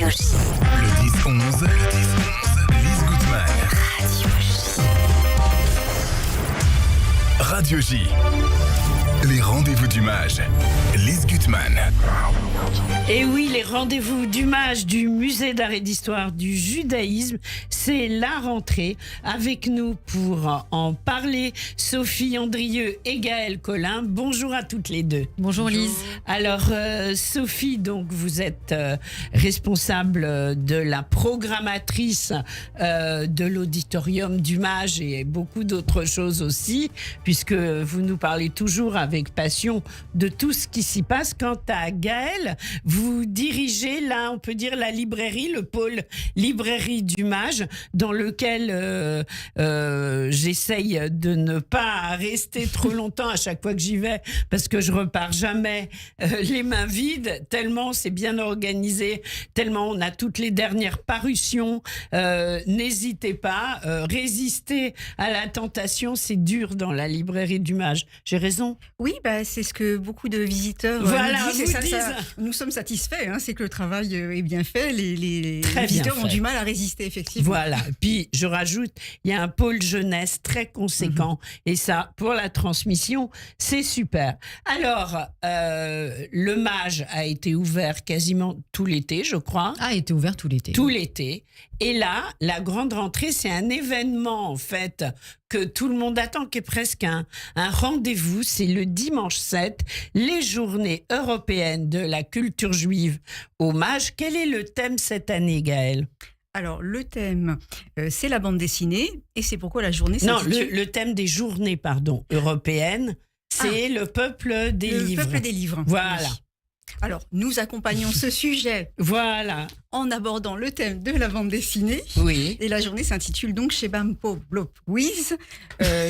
Radio J. Le 10-11, Lise Goodman. Radio J. Les rendez-vous du mage. Lise Gutmann. Et oui, les rendez-vous du mage du musée d'art et d'histoire du judaïsme, c'est la rentrée. Avec nous pour en parler, Sophie Andrieux et Gaëlle Collin. Bonjour à toutes les deux. Bonjour Lise. Alors Sophie, donc vous êtes responsable de la programmatrice de l'auditorium du mage et beaucoup d'autres choses aussi, puisque vous nous parlez toujours avec passion de tout ce qui s'y passe. Quant à Gaëlle, vous dirigez là, on peut dire la librairie, le pôle librairie du mage, dans lequel j'essaye de ne pas rester trop longtemps à chaque fois que j'y vais, parce que je repars jamais les mains vides, tellement c'est bien organisé, tellement on a toutes les dernières parutions. N'hésitez pas, résister à la tentation, c'est dur dans la librairie du mage. J'ai raison? Oui, c'est ce que beaucoup de visiteurs voilà, nous disent. Nous sommes satisfaits, c'est que le travail est bien fait. Les visiteurs ont du mal à résister, effectivement. Voilà. Puis, je rajoute, il y a un pôle jeunesse très conséquent. Et ça, pour la transmission, c'est super. Alors, le mage a été ouvert quasiment tout l'été, je crois. A été ouvert tout l'été. Tout l'été. Et là, la grande rentrée, c'est un événement, en fait, que tout le monde attend, qui est presque un rendez-vous. C'est le dimanche 7, les journées européennes de la culture juive au mage. Quel est le thème cette année, Gaëlle? Alors, le thème, c'est la bande dessinée, et c'est pourquoi la journée s'intitule... Non, le thème des journées, européennes, c'est le peuple des livres. Le peuple des livres. Voilà. Oui. Alors, nous accompagnons ce sujet en abordant le thème de la bande dessinée. Oui. Et la journée s'intitule donc Shebam Po Blop Wiz,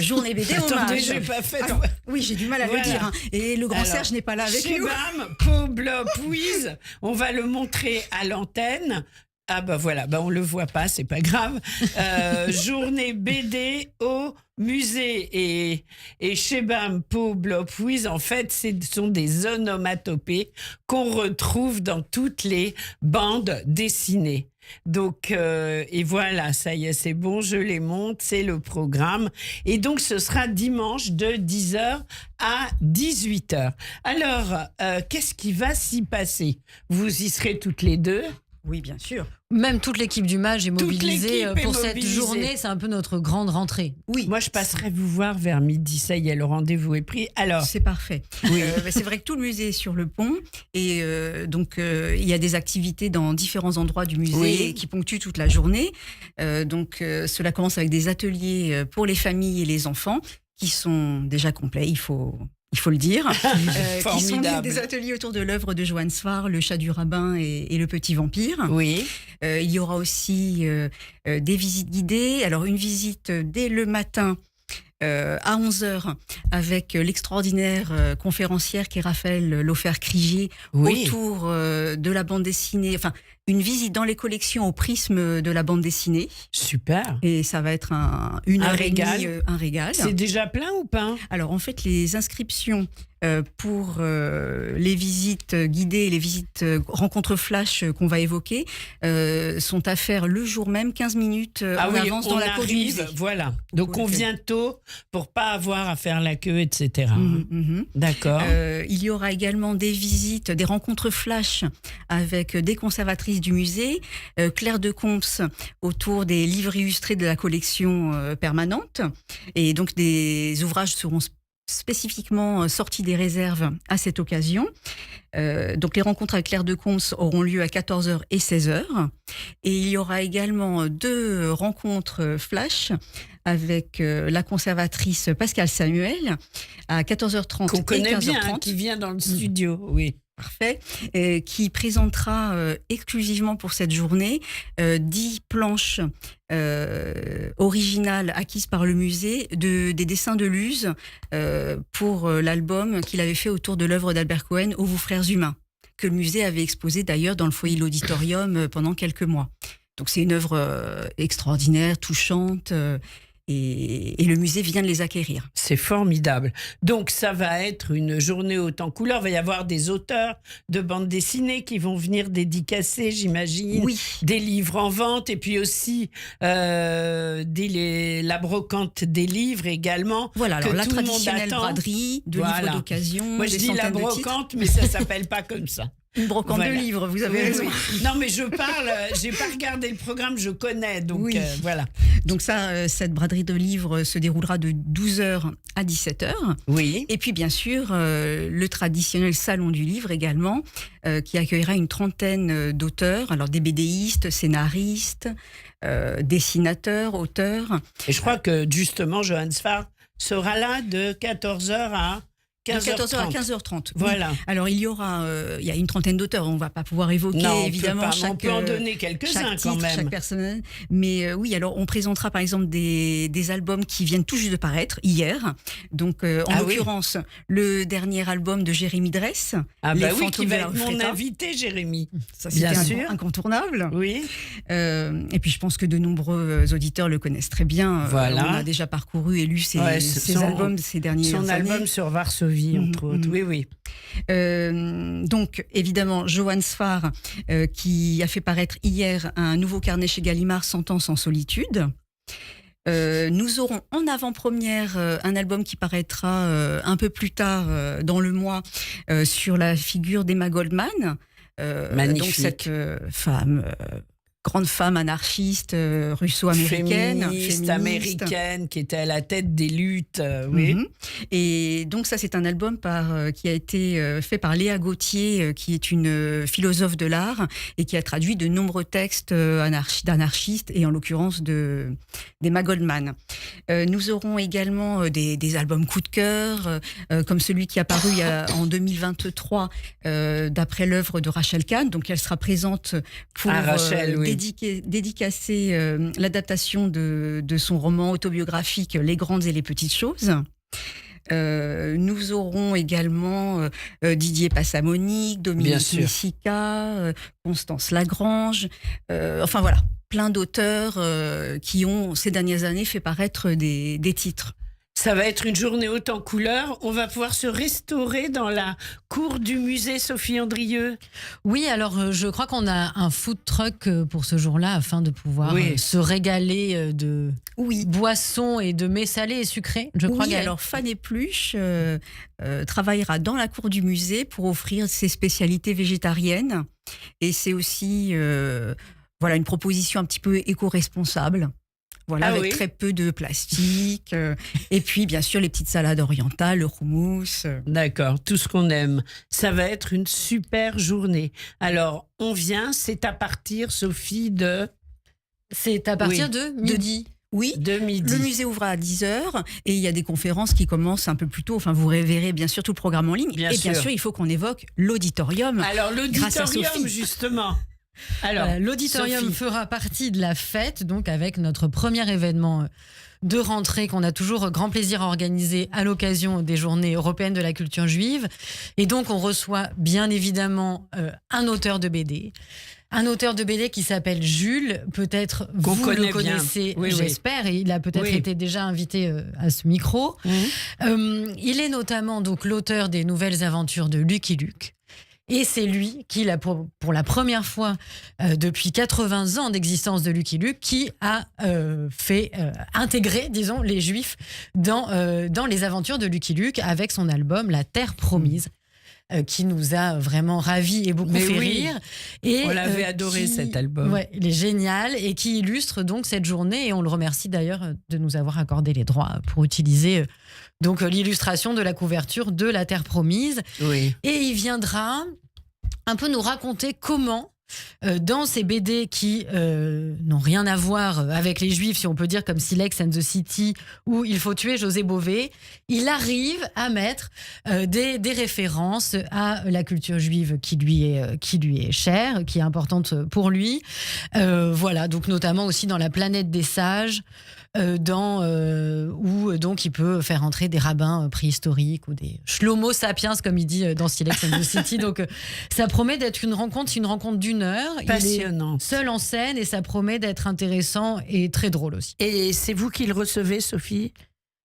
journée BD au Attendez, mage. j'ai pas fait. Alors, oui, j'ai du mal à le dire. Et le grand Serge n'est pas là avec nous. Shebam Po Blop Wiz, on va le montrer à l'antenne. Ah voilà, on le voit pas, c'est pas grave. Journée BD au musée et Shebam Po Blop Wiz, en fait, ce sont des onomatopées qu'on retrouve dans toutes les bandes dessinées. Donc, et voilà, ça y est, c'est bon, je les monte, c'est le programme. Et donc, ce sera dimanche de 10h à 18h. Alors, qu'est-ce qui va s'y passer? Vous y serez toutes les deux? Oui, bien sûr. Même toute l'équipe du mage est mobilisée pour cette mobilisée. journée. C'est un peu notre grande rentrée. Oui. Moi, je passerai vous voir vers midi. Ça y est, le rendez-vous est pris. Alors, c'est parfait. Oui. C'est vrai que tout le musée est sur le pont. Et donc, il y a des activités dans différents endroits du musée qui ponctuent toute la journée. Donc, cela commence avec des ateliers pour les familles et les enfants qui sont déjà complets. Il faut le dire, qui sont des ateliers autour de l'œuvre de Johann Sfar, Le chat du rabbin et Le petit vampire. Oui. Il y aura aussi des visites guidées. Alors, une visite dès le matin à 11h avec l'extraordinaire conférencière qui est Raphaël Laufer-Krigier autour de la bande dessinée. Enfin, une visite dans les collections au prisme de la bande dessinée. Super. Et ça va être un régal. C'est déjà plein ou pas? Alors, en fait, les inscriptions pour les visites guidées et les visites rencontres flash qu'on va évoquer sont à faire le jour même, 15 minutes en avance dans la cour du musée. Voilà. Donc, on vient tôt pour pas avoir à faire la queue, etc. D'accord. Il y aura également des visites, des rencontres flash avec des conservatrices du musée, Claire de Comps autour des livres illustrés de la collection permanente. Et donc, des ouvrages seront spécifiquement sortis des réserves à cette occasion. Donc les rencontres avec Claire de Comps auront lieu à 14h et 16h. Et il y aura également 2 rencontres flash avec la conservatrice Pascale Samuel à 14h30 qu'on connaît et 15h30. bien, qui vient dans le studio, oui. Parfait, qui présentera exclusivement pour cette journée 10 planches originales acquises par le musée, des dessins de Luz pour l'album qu'il avait fait autour de l'œuvre d'Albert Cohen, Ô vous frères humains, que le musée avait exposé d'ailleurs dans le foyer de l'auditorium pendant quelques mois. Donc c'est une œuvre extraordinaire, touchante, et le musée vient de les acquérir. C'est formidable. Donc, ça va être une journée haute en couleurs. Il va y avoir des auteurs de bande dessinée qui vont venir dédicacer, j'imagine. Oui. Des livres en vente et puis aussi la brocante des livres également. Voilà, alors que la tout le monde traditionnelle attend. braderie de livres d'occasion. Moi, je des dis la centaines de titres. brocante, mais ça s'appelle pas comme ça. Une brocante Voilà. de livres, vous avez Oui, raison. oui. Non, mais je parle, j'ai pas regardé le programme, je connais, donc Oui. voilà. Donc ça, cette braderie de livres se déroulera de 12h à 17h. Oui. Et puis bien sûr, le traditionnel salon du livre également, qui accueillera une trentaine d'auteurs, alors des BDistes, scénaristes, dessinateurs, auteurs. Et je crois que justement, Johann Sfar sera là de 14h à De 14h à 15h30. 15h30. Oui. Voilà. Alors il y a une trentaine d'auteurs, on ne va pas pouvoir évoquer Non, évidemment on chaque, peut en donner quelques-uns chaque quand titre, même. chaque personne. Mais oui, alors on présentera par exemple des albums qui viennent tout juste de paraître hier. Donc en l'occurrence, le dernier album de Jérémy Dresse. Ah Les bah oui, qui fantômes de va la être rue mon Fréta. invité, Jérémy. Ça, Bien c'était sûr. incontournable. Oui. Et puis je pense que de nombreux auditeurs le connaissent très bien. Voilà. On a déjà parcouru et lu ses son- albums de ces dernières Son années. album sur Varsovie, entre autres. Oui, oui. Donc évidemment Johann Sfar qui a fait paraître hier un nouveau carnet chez Gallimard, 100 ans sans solitude. Nous aurons en avant-première un album qui paraîtra un peu plus tard dans le mois sur la figure d'Emma Goldman. Magnifique. Donc cette femme, grande femme anarchiste russo-américaine, Féministe, américaine, qui était à la tête des luttes. Oui. Mhm. Et donc ça, c'est un album qui a été fait par Léa Gauthier, qui est une philosophe de l'art et qui a traduit de nombreux textes d'anarchistes et en l'occurrence d'Emma Goldman. Nous aurons également des albums coup de cœur, comme celui qui est apparu en 2023 d'après l'œuvre de Rachel Kahn. Donc elle sera présente pour Rachel, oui. dédicacer l'adaptation de son roman autobiographique Les grandes et les petites choses. Nous aurons également Didier Passamonique, Dominique Messica, Constance Lagrange, enfin voilà, plein d'auteurs qui ont ces dernières années fait paraître des titres. Ça va être une journée haute en couleurs. On va pouvoir se restaurer dans la cour du musée Sophie Andrieux. Oui, alors je crois qu'on a un food truck pour ce jour-là afin de pouvoir se régaler de boissons et de mets salés et sucrés. Je crois alors Fan Épluche travaillera dans la cour du musée pour offrir ses spécialités végétariennes. Et c'est aussi une proposition un petit peu éco-responsable. Voilà, avec très peu de plastique. Et puis, bien sûr, les petites salades orientales, le houmous. D'accord, tout ce qu'on aime. Ça va être une super journée. Alors, on vient, c'est à partir, Sophie, de... C'est à partir de midi. Oui, de midi. Le musée ouvre à 10h et il y a des conférences qui commencent un peu plus tôt. Enfin, vous verrez bien sûr tout le programme en ligne. Bien sûr, il faut qu'on évoque l'auditorium. Alors, l'auditorium, justement. Alors, l'auditorium fera partie de la fête, donc avec notre premier événement de rentrée qu'on a toujours grand plaisir à organiser à l'occasion des Journées européennes de la culture juive. Et donc, on reçoit bien évidemment un auteur de BD. Un auteur de BD qui s'appelle Jules, peut-être vous le connaissez, j'espère, et il a peut-être été déjà invité à ce micro. Il est notamment donc l'auteur des Nouvelles Aventures de Lucky Luke. Et c'est lui qui, pour la première fois depuis 80 ans d'existence de Lucky Luke, qui a fait intégrer, disons, les Juifs dans les aventures de Lucky Luke avec son album La Terre Promise. Qui nous a vraiment ravis et beaucoup fait rire. Et, on l'avait adoré cet album. Ouais, il est génial et qui illustre donc cette journée. Et on le remercie d'ailleurs de nous avoir accordé les droits pour utiliser donc l'illustration de la couverture de La Terre Promise. Oui. Et il viendra un peu nous raconter comment, dans ces BD qui n'ont rien à voir avec les Juifs, si on peut dire, comme Silex and the City, où il faut tuer José Bové, il arrive à mettre des références à la culture juive qui lui est chère, qui est importante pour lui. Voilà, donc notamment aussi dans La Planète des Sages, où donc il peut faire entrer des rabbins préhistoriques ou des Shlomo sapiens, comme il dit dans Sex and the City. Donc ça promet d'être une rencontre d'1 heure. Passionnant. Il est seul en scène et ça promet d'être intéressant et très drôle aussi. Et c'est vous qui le recevez, Sophie?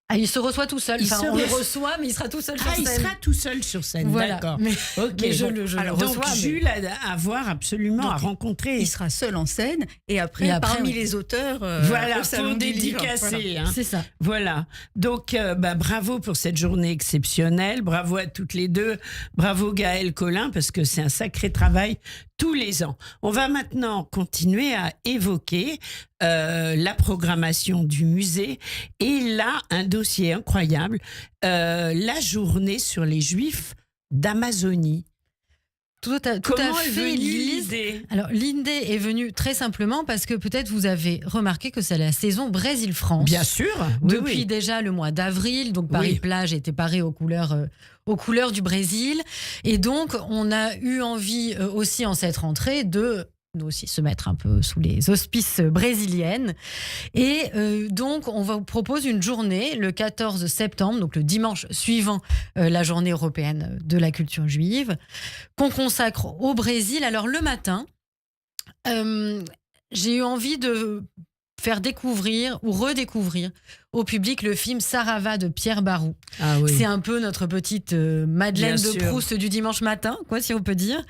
Ah, il se reçoit tout seul. Enfin, on le reçoit, mais il sera tout seul sur scène. Il sera tout seul sur scène, voilà. D'accord. Mais, ok. Mais je le Alors, reçois. Donc, Jules à voir absolument, donc, à rencontrer. Il sera seul en scène et après parmi les auteurs voilà, au salon pour du dédicacer. livre. Hein. C'est ça. Voilà. Donc, bravo pour cette journée exceptionnelle. Bravo à toutes les deux. Bravo Gaëlle Collin, parce que c'est un sacré travail tous les ans. On va maintenant continuer à évoquer la programmation du musée. Et là, un dossier incroyable, la journée sur les Juifs d'Amazonie. Comment est venue l'idée? Alors, l'idée est venue très simplement parce que peut-être vous avez remarqué que c'est la saison Brésil-France. Bien sûr. Depuis déjà le mois d'avril, donc Paris-Plage était paré aux couleurs du Brésil. Et donc, on a eu envie aussi en cette rentrée de nous aussi se mettre un peu sous les auspices brésiliennes. Et donc, on vous propose une journée le 14 septembre, donc le dimanche suivant la journée européenne de la culture juive, qu'on consacre au Brésil. Alors, le matin, j'ai eu envie de faire découvrir ou redécouvrir au public le film Sarava de Pierre Barou. Ah oui. C'est un peu notre petite Madeleine Bien de sûr. Proust du dimanche matin, quoi, si on peut dire.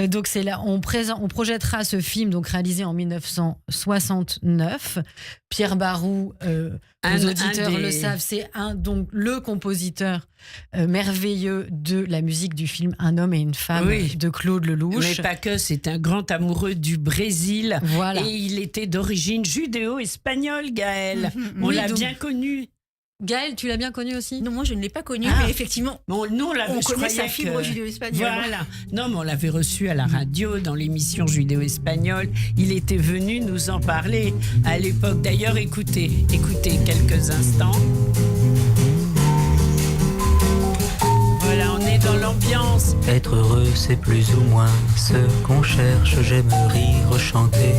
Donc c'est là, on projettera ce film donc réalisé en 1969. Pierre Barou, les auditeurs le savent, c'est donc le compositeur merveilleux de la musique du film Un homme et une femme de Claude Lelouch. Mais pas que, c'est un grand amoureux du Brésil. Voilà. Et il était d'origine judéo-espagnole, Gaël. On l'a bien connu. Gaël, tu l'as bien connu aussi? Non, moi je ne l'ai pas connu, mais effectivement, Bon, nous, on connaît sa fibre judéo-espagnole. Voilà. Non, mais on l'avait reçu à la radio dans l'émission judéo-espagnole. Il était venu nous en parler à l'époque. D'ailleurs, écoutez quelques instants. Voilà, on est dans l'ambiance. Être heureux, c'est plus ou moins ce qu'on cherche. J'aime rire, chanter,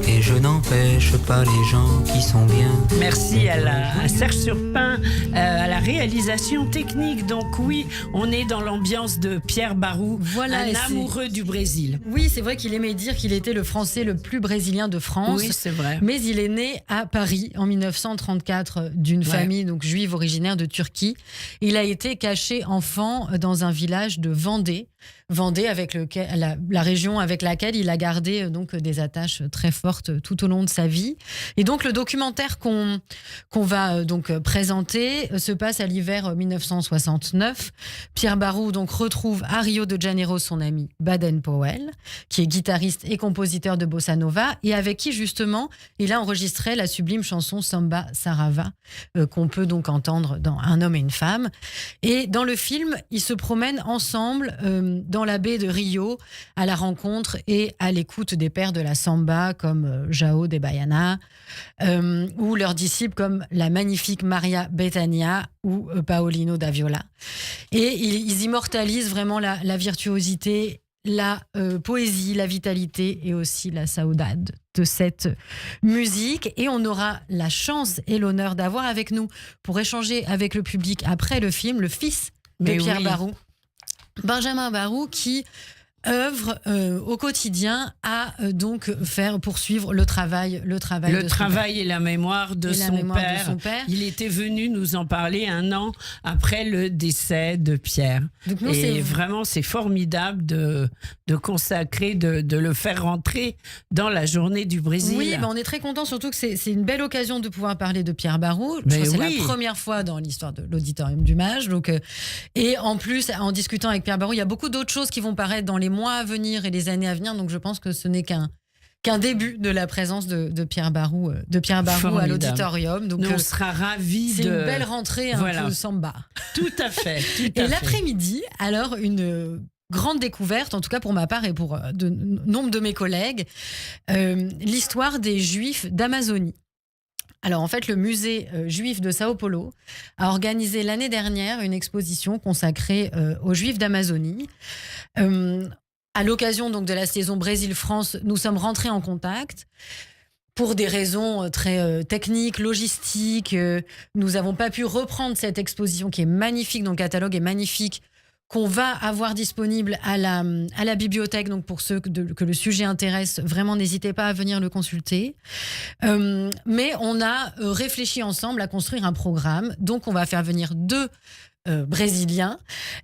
et je n'empêche pas les gens qui sont bien. Merci à Serge Surpin, à la réalisation technique. Donc oui, on est dans l'ambiance de Pierre Barou, Voilà, un amoureux du Brésil. Oui, c'est vrai qu'il aimait dire qu'il était le Français le plus brésilien de France. Oui, c'est vrai. Mais il est né à Paris en 1934 d'une famille donc juive originaire de Turquie. Il a été caché enfant dans un village de Vendée, avec la région avec laquelle il a gardé donc des attaches très fortes tout au long de sa vie. Et donc le documentaire qu'on va donc présenter se passe à l'hiver 1969. Pierre Barou donc retrouve à Rio de Janeiro son ami Baden Powell, qui est guitariste et compositeur de bossa nova et avec qui justement il a enregistré la sublime chanson Samba Sarava qu'on peut donc entendre dans Un homme et une femme. Et dans le film, ils se promènent ensemble dans la baie de Rio à la rencontre et à l'écoute des pères de la samba comme João de Baiana ou leurs disciples comme la magnifique Maria Bethânia ou Paolino da Viola. Et ils immortalisent vraiment la virtuosité, la poésie, la vitalité et aussi la saudade de cette musique. Et on aura la chance et l'honneur d'avoir avec nous, pour échanger avec le public après le film, le fils de Pierre Barou, Benjamin Barou, qui œuvre au quotidien à donc poursuivre le travail et la mémoire de son père. Il était venu nous en parler 1 an après le décès de Pierre. Donc nous, c'est formidable de consacrer, de le faire rentrer dans la journée du Brésil. Oui, on est très contents, surtout que c'est une belle occasion de pouvoir parler de Pierre Barou. C'est la première fois dans l'histoire de l'Auditorium du Mage. Donc, et en plus, en discutant avec Pierre Barou, il y a beaucoup d'autres choses qui vont paraître dans les mois à venir et les années à venir. Donc je pense que ce n'est qu'un début de la présence de Pierre Barou à l'Auditorium. Donc on sera ravis. C'est une belle rentrée un peu samba. Tout à fait. Et l'après-midi, alors une grande découverte, en tout cas pour ma part et pour nombre de mes collègues, l'histoire des Juifs d'Amazonie. Alors en fait, le musée juif de Sao Paulo a organisé l'année dernière une exposition consacrée aux Juifs d'Amazonie. À l'occasion donc de la saison Brésil-France, nous sommes rentrés en contact. Pour des raisons très techniques, logistiques, nous n'avons pas pu reprendre cette exposition qui est magnifique, dont le catalogue est magnifique, qu'on va avoir disponible à la bibliothèque. Donc pour ceux que le sujet intéresse, vraiment n'hésitez pas à venir le consulter. Mais on a réfléchi ensemble à construire un programme. Donc on va faire venir 2 brésiliens.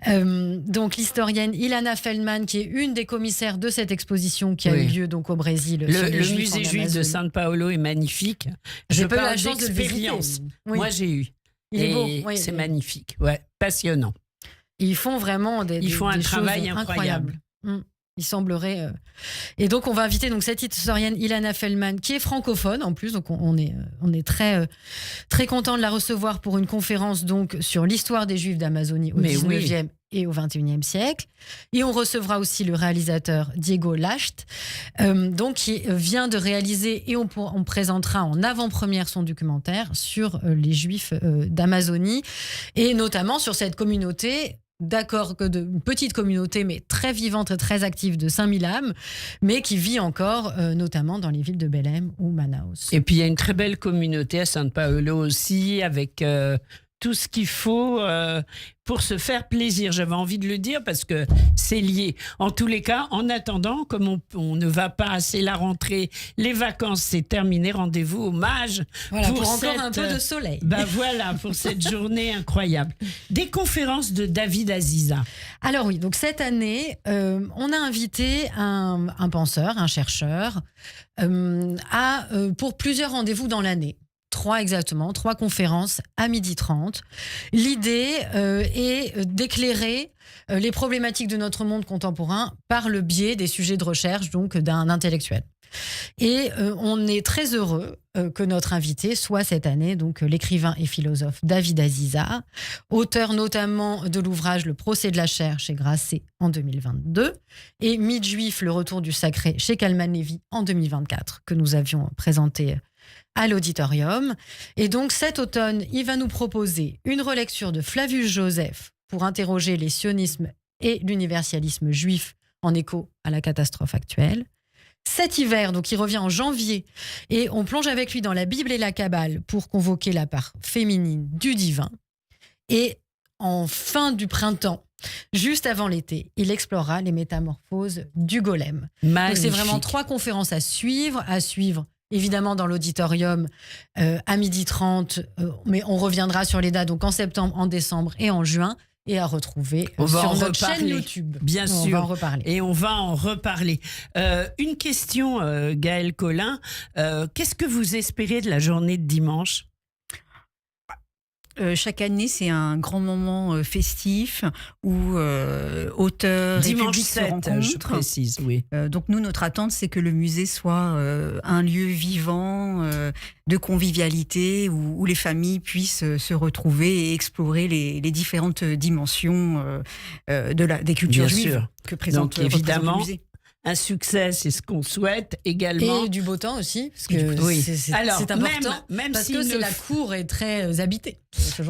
Donc l'historienne Ilana Feldman, qui est une des commissaires de cette exposition qui a eu lieu donc au Brésil. Le musée juif de São Paulo est magnifique. Je pas eu parle la chance de le d'expérience. visiter. Oui. Moi, j'ai eu. Il est beau. Oui, c'est magnifique. Ouais, passionnant. Ils font vraiment des travail choses incroyable. Il semblerait. Et donc, on va inviter donc cette historienne Ilana Feldman, qui est francophone en plus. Donc, on est très, très content de la recevoir pour une conférence donc, sur l'histoire des Juifs d'Amazonie au 19e et au 21e siècle. Et on recevra aussi le réalisateur Diego Lacht, donc, qui vient de réaliser, et on présentera en avant-première son documentaire sur les Juifs d'Amazonie, et notamment sur cette communauté. D'accord, une petite communauté, mais très vivante et très active de 5000 âmes, mais qui vit encore, notamment dans les villes de Belém ou Manaus. Et puis, il y a une très belle communauté à São Paulo aussi, avec tout ce qu'il faut pour se faire plaisir. J'avais envie de le dire parce que c'est lié. En tous les cas, en attendant, comme on ne va pas, c'est la rentrée, les vacances, c'est terminé, rendez-vous au Mage. Voilà, pour encore un peu de soleil. Voilà, pour cette journée incroyable. Des conférences de David Aziza. Alors oui, donc cette année, on a invité un penseur, un chercheur, pour plusieurs rendez-vous dans l'année. 3 conférences à 12h30. L'idée est d'éclairer les problématiques de notre monde contemporain par le biais des sujets de recherche donc d'un intellectuel. Et on est très heureux que notre invité soit cette année donc l'écrivain et philosophe David Aziza, auteur notamment de l'ouvrage Le procès de la chair chez Grasset en 2022 et Mythe juif, le retour du sacré chez Kalman Levy en 2024, que nous avions présenté à l'auditorium. Et donc cet automne, il va nous proposer une relecture de Flavius Joseph pour interroger les sionismes et l'universalisme juif en écho à la catastrophe actuelle. Cet hiver, donc il revient en janvier, et on plonge avec lui dans la Bible et la Kabbale pour convoquer la part féminine du divin. Et en fin du printemps, juste avant l'été, il explorera les métamorphoses du golem. Magnifique. Donc c'est vraiment 3 conférences à suivre évidemment dans l'auditorium à 12h30, mais on reviendra sur les dates donc en septembre, en décembre et en juin, et à retrouver sur notre chaîne YouTube. Bien sûr. On va en reparler. Et on va en reparler. Une question, Gaëlle Collin. Qu'est-ce que vous espérez de la journée de dimanche ? Chaque année, c'est un grand moment festif où auteurs et public se rencontrent. Je précise, oui. Donc nous, notre attente, c'est que le musée soit un lieu vivant de convivialité où les familles puissent se retrouver et explorer les différentes dimensions des cultures juives que présente évidemment le musée. Un succès, c'est ce qu'on souhaite également. Et du beau temps aussi, parce que oui. c'est important, même parce si que la cour est très habitée.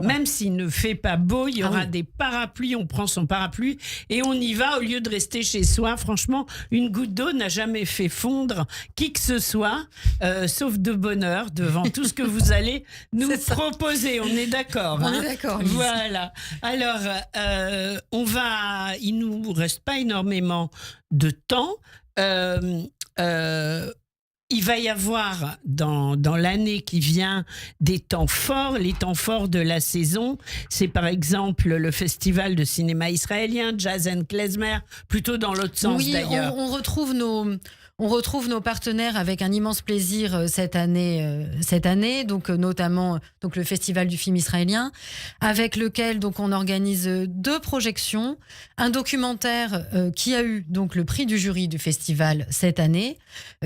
Même s'il ne fait pas beau, il y aura des parapluies, on prend son parapluie et on y va au lieu de rester chez soi. Franchement, une goutte d'eau n'a jamais fait fondre qui que ce soit, sauf de bonheur devant tout ce que vous allez nous proposer. On est d'accord. On est d'accord, Lise. Voilà. Alors, il nous reste pas énormément de temps. Il va y avoir dans l'année qui vient des temps forts. Les temps forts de la saison, c'est par exemple le festival de cinéma israélien, Jazz and Klezmer, plutôt dans l'autre sens d'ailleurs. On retrouve nos partenaires avec un immense plaisir cette année, donc notamment donc le festival du film israélien, avec lequel donc on organise 2 projections, un documentaire qui a eu donc le prix du jury du festival cette année,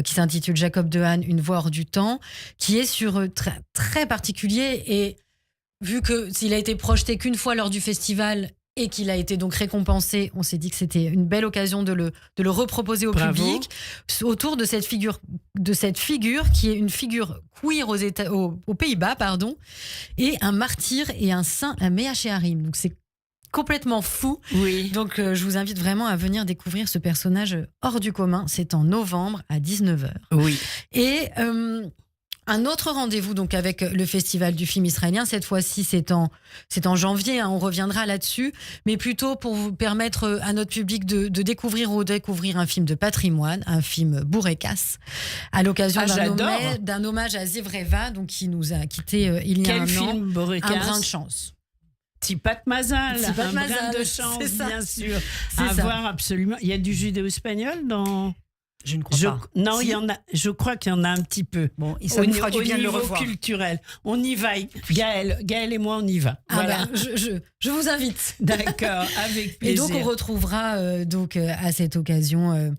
qui s'intitule Jacob de Han, une voix hors du temps, qui est sur très, très particulier, et vu que s'il a été projeté qu'une fois lors du festival et qu'il a été donc récompensé, on s'est dit que c'était une belle occasion de le reproposer au public autour de cette figure qui est une figure queer aux Pays-Bas, et un martyr et un saint, un Mea Shearim. Donc c'est complètement fou. Oui. Donc je vous invite vraiment à venir découvrir ce personnage hors du commun. C'est en novembre à 19h. Oui. Et Un autre rendez-vous donc avec le Festival du film israélien. Cette fois-ci, c'est en janvier. On reviendra là-dessus, mais plutôt pour vous permettre à notre public de découvrir ou redécouvrir un film de patrimoine, un film Bourrékas, à l'occasion d'un hommage à Ziv Reva, donc qui nous a quittés il y a un an. Un brin de chance. Tipat Mazal, un brin de chance, bien sûr. À voir absolument. Il y a du judéo-espagnol dans... Je ne crois pas. Non, il y en a. Je crois qu'il y en a un petit peu. Bon, ça nous fera du bien de le revoir. Au niveau culturel, on y va. Gaël et moi, on y va. Voilà. Je vous invite. D'accord, avec plaisir. Et donc, on retrouvera à cette occasion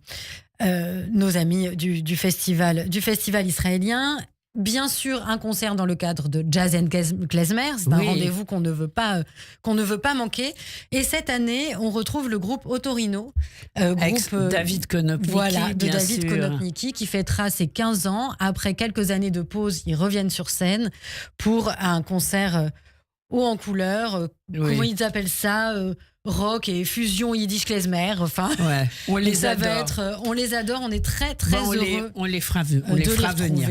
nos amis du festival israélien. Bien sûr, un concert dans le cadre de Jazz and Klezmer. C'est un rendez-vous qu'on ne veut pas manquer. Et cette année, on retrouve le groupe Otorino. Groupe David Konopnicki, voilà, de David Konopnicki, qui fêtera ses 15 ans. Après quelques années de pause, ils reviennent sur scène pour un concert haut en couleur. Comment ils appellent ça rock et fusion yiddish klezmer, enfin, on les adore. On les adore, on est très très heureux. On les fera venir.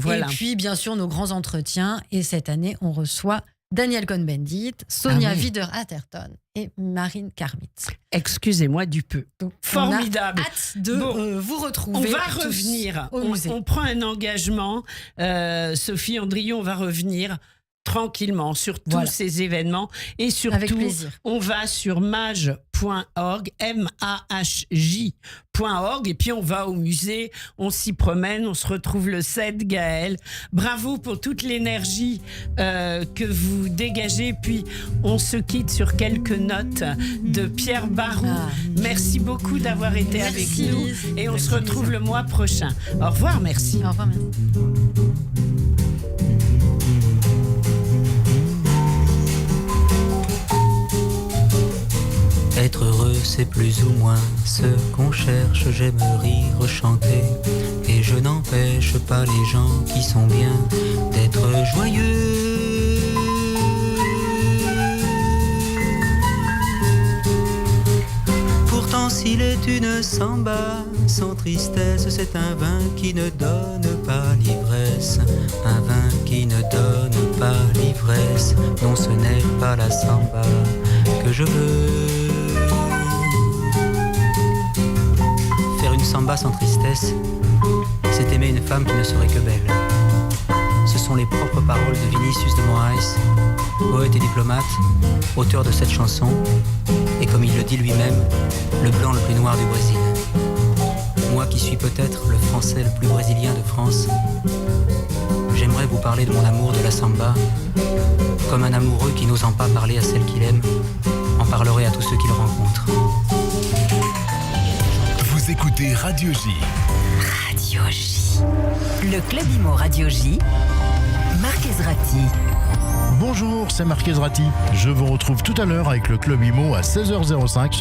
Voilà. Et puis, bien sûr, nos grands entretiens. Et cette année, on reçoit Daniel Cohn-Bendit, Sonia Wider-Atherton et Marine Karmitz. Excusez-moi du peu. Donc, formidable. On a hâte de vous retrouver. On va revenir. On prend un engagement. Sophie Andrion, on va revenir tranquillement sur tous ces événements. Et surtout, on va sur maj.org, MAHJ.org, et puis on va au musée, on s'y promène, on se retrouve le 7, Gaël. Bravo pour toute l'énergie que vous dégagez. Puis on se quitte sur quelques notes de Pierre Barou. Merci beaucoup d'avoir été avec nous. Et on se retrouve le mois prochain. Au revoir, merci. Au revoir, merci. Être heureux, c'est plus ou moins ce qu'on cherche. J'aime rire, chanter, et je n'empêche pas les gens qui sont bien d'être joyeux. Pourtant, s'il est une samba sans tristesse, c'est un vin qui ne donne pas l'ivresse. Un vin qui ne donne pas l'ivresse. Non, ce n'est pas la samba que je veux. Faire une samba sans tristesse, c'est aimer une femme qui ne serait que belle. Ce sont les propres paroles de Vinicius de Moraes, poète et diplomate, auteur de cette chanson, et comme il le dit lui-même, le blanc le plus noir du Brésil. Moi qui suis peut-être le français le plus brésilien de France, j'aimerais vous parler de mon amour de la samba, comme un amoureux qui n'osant pas parler à celle qu'il aime, en parlerait à tous ceux qu'il rencontre. Vous écoutez Radio J. Radio J. Le Club Imo Radio J. Marc Ezrati. Bonjour, c'est Marc Ezrati. Je vous retrouve tout à l'heure avec le Club Imo à 16h05.